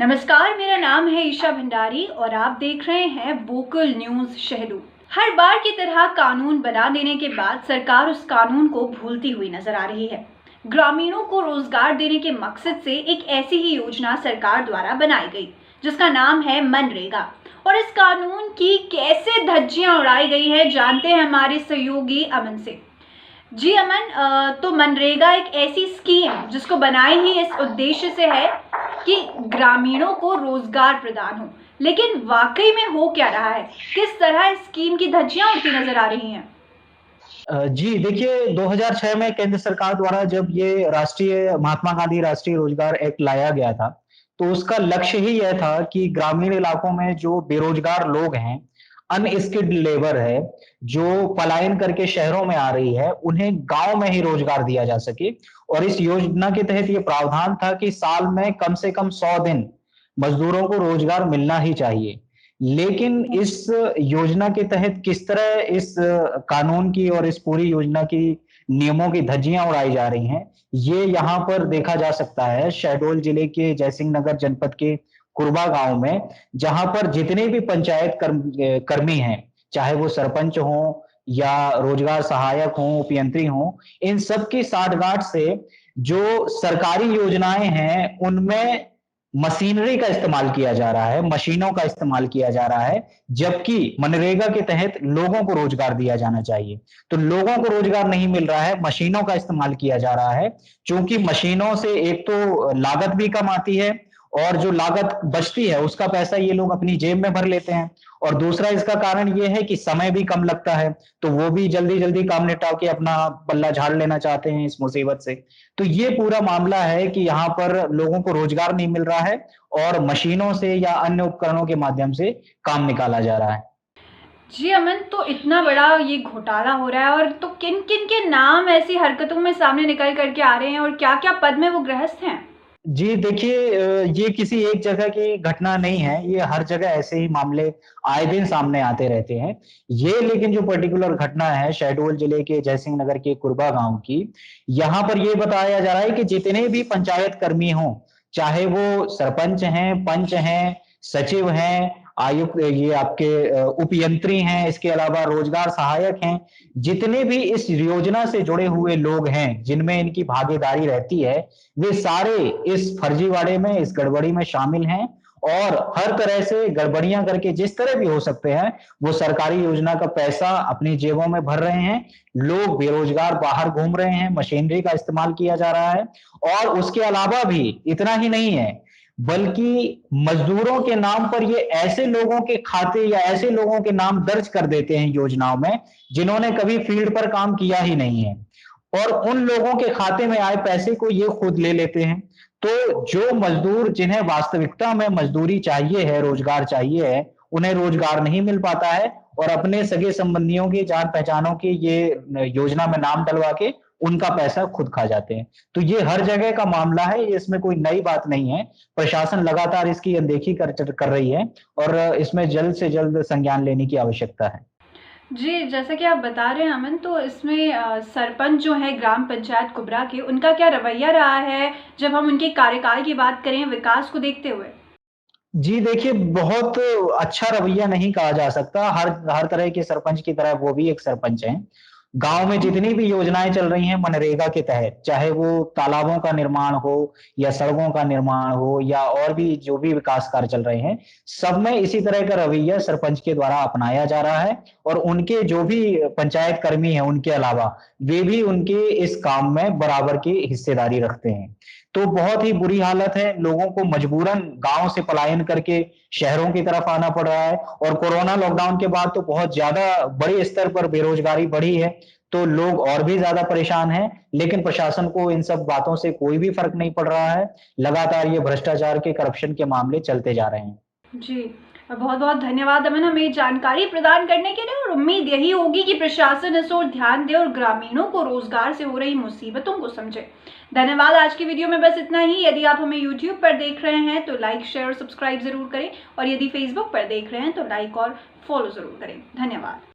नमस्कार, मेरा नाम है ईशा भंडारी और आप देख रहे हैं वोकल न्यूज शहडोल। हर बार की तरह कानून बना देने के बाद सरकार उस कानून को भूलती हुई नजर आ रही है। ग्रामीणों को रोजगार देने के मकसद से एक ऐसी ही योजना सरकार द्वारा बनाई गई जिसका नाम है मनरेगा। और इस कानून की कैसे धज्जियां उड़ाई गई है जानते हैं हमारे सहयोगी अमन से। जी अमन, तो मनरेगा एक ऐसी स्कीम जिसको बनाई ही इस उद्देश्य से है कि ग्रामीणों को रोजगार प्रदान हो, लेकिन वाकई में हो क्या रहा है? किस तरह इस स्कीम की धज्जियां उड़ती नजर आ रही हैं? जी देखिए 2006 में केंद्र सरकार द्वारा जब ये राष्ट्रीय महात्मा गांधी राष्ट्रीय रोजगार एक्ट लाया गया था, तो उसका लक्ष्य ही यह था कि ग्रामीण इलाकों में जो बेरोजगार लोग हैं, अनस्किल्ड लेबर है, जो पलायन करके शहरों में आ रही है, उन्हें गाँव में ही रोजगार दिया जा सके। और इस योजना के तहत ये प्रावधान था कि साल में कम से कम 100 दिन मजदूरों को रोजगार मिलना ही चाहिए। लेकिन इस योजना के तहत किस तरह इस कानून की और इस पूरी योजना की नियमों की धज्जियां उड़ाई जा रही हैं, ये यहाँ पर देखा जा सकता है शहडोल जिले के जयसिंह नगर जनपद के कुरबा गांव में, जहां पर जितने भी पंचायत कर्मी हैं, चाहे वो सरपंच हों या रोजगार सहायक हों, उपयंत्री हों, इन सब की साठगांठ से जो सरकारी योजनाएं हैं, उनमें मशीनरी का इस्तेमाल किया जा रहा है, मशीनों का इस्तेमाल किया जा रहा है, जबकि मनरेगा के तहत लोगों को रोजगार दिया जाना चाहिए। तो लोगों को रोजगार नहीं मिल रहा है, मशीनों का इस्तेमाल किया जा रहा है। चूंकि मशीनों से एक तो लागत भी कम आती है और जो लागत बचती है उसका पैसा ये लोग अपनी जेब में भर लेते हैं। और दूसरा इसका कारण ये है कि समय भी कम लगता है, तो वो भी जल्दी-जल्दी काम निपटा के अपना पल्ला झाड़ लेना चाहते हैं इस मुसीबत से। तो ये पूरा मामला है कि यहाँ पर लोगों को रोजगार नहीं मिल रहा है और मशीनों से या अन्य उपकरणों के माध्यम से काम निकाला जा रहा है। जी अमन, तो इतना बड़ा ये घोटाला हो रहा है और तो किन किन के नाम ऐसी हरकतों में सामने निकल करके आ रहे हैं और क्या क्या पद में वो गृहस्थ हैं? जी देखिए ये किसी एक जगह की घटना नहीं है, ये हर जगह ऐसे ही मामले आए दिन सामने आते रहते हैं। ये लेकिन जो पर्टिकुलर घटना है शहडोल जिले के जयसिंह नगर के कुरबा गाँव की, यहाँ पर ये बताया जा रहा है कि जितने भी पंचायत कर्मी हों, चाहे वो सरपंच हैं, पंच हैं, सचिव हैं, आयुक्त ये आपके उपयंत्री हैं, इसके अलावा रोजगार सहायक हैं, जितने भी इस योजना से जुड़े हुए लोग हैं, जिनमें इनकी भागीदारी रहती है, वे सारे इस फर्जीवाड़े में, इस गड़बड़ी में शामिल हैं और हर तरह से गड़बड़ियां करके जिस तरह भी हो सकते हैं, वो सरकारी योजना का पैसा अपनी जेबों में भर रहे हैं। लोग बेरोजगार बाहर घूम रहे हैं, मशीनरी का इस्तेमाल किया जा रहा है और उसके अलावा भी इतना ही नहीं है, बल्कि मजदूरों के नाम पर ये ऐसे लोगों के खाते या ऐसे लोगों के नाम दर्ज कर देते हैं योजनाओं में, जिन्होंने कभी फील्ड पर काम किया ही नहीं है। और उन लोगों के खाते में आए पैसे को ये खुद ले लेते हैं। तो जो मजदूर जिन्हें वास्तविकता में मजदूरी चाहिए है, रोजगार चाहिए है, उन्हें रोजगार नहीं मिल पाता है और अपने सगे संबंधियों की, जान पहचानों की ये योजना में नाम डलवा के उनका पैसा खुद खा जाते हैं। तो ये हर जगह का मामला है, इसमें कोई नई बात नहीं है। प्रशासन लगातार इसकी अनदेखी कर रही है और इसमें जल्द से जल्द संज्ञान लेने की आवश्यकता है। जी, जैसा कि आप बता रहे हैं अमन, तो इसमें सरपंच जो है ग्राम पंचायत कुबरा के, उनका क्या रवैया रहा है जब हम उनके कार्यकाल की बात करें विकास को देखते हुए? जी देखिए, बहुत अच्छा रवैया नहीं कहा जा सकता। हर हर तरह के सरपंच की तरह वो भी एक सरपंच हैं। गाँव में जितनी भी योजनाएँ चल रही हैं मनरेगा के तहत, चाहे वो तालाबों का निर्माण हो या सड़कों का निर्माण हो या और भी जो भी विकास कार्य चल रहे हैं, सब में इसी तरह का रवैया सरपंच के द्वारा अपनाया जा रहा है और उनके जो भी पंचायत कर्मी हैं उनके अलावा, वे भी उनके इस काम में बराबर की हिस्सेदारी रखते हैं। तो बहुत ही बुरी हालत है, लोगों को मजबूरन गाँव से पलायन करके शहरों की तरफ आना पड़ रहा है और कोरोना लॉकडाउन के बाद तो बहुत ज़्यादा बड़े स्तर पर बेरोज़गारी बढ़ी है, तो लोग और भी ज़्यादा परेशान हैं, लेकिन प्रशासन को इन सब बातों से कोई भी फ़र्क नहीं पड़ रहा है। लगातार ये भ्रष्टाचार के, करप्शन के मामले चलते जा रहे हैं। जी, बहुत-बहुत धन्यवाद अमन हमें जानकारी प्रदान करने के लिए और उम्मीद यही होगी कि प्रशासन इस ओर ध्यान दे और ग्रामीणों को रोजगार से हो रही मुसीबतों को समझे। धन्यवाद। आज की वीडियो में बस इतना ही। यदि आप हमें यूट्यूब पर देख रहे हैं तो लाइक, शेयर और सब्सक्राइब ज़रूर करें और यदि फेसबुक पर देख रहे हैं तो लाइक और फॉलो ज़रूर करें। धन्यवाद।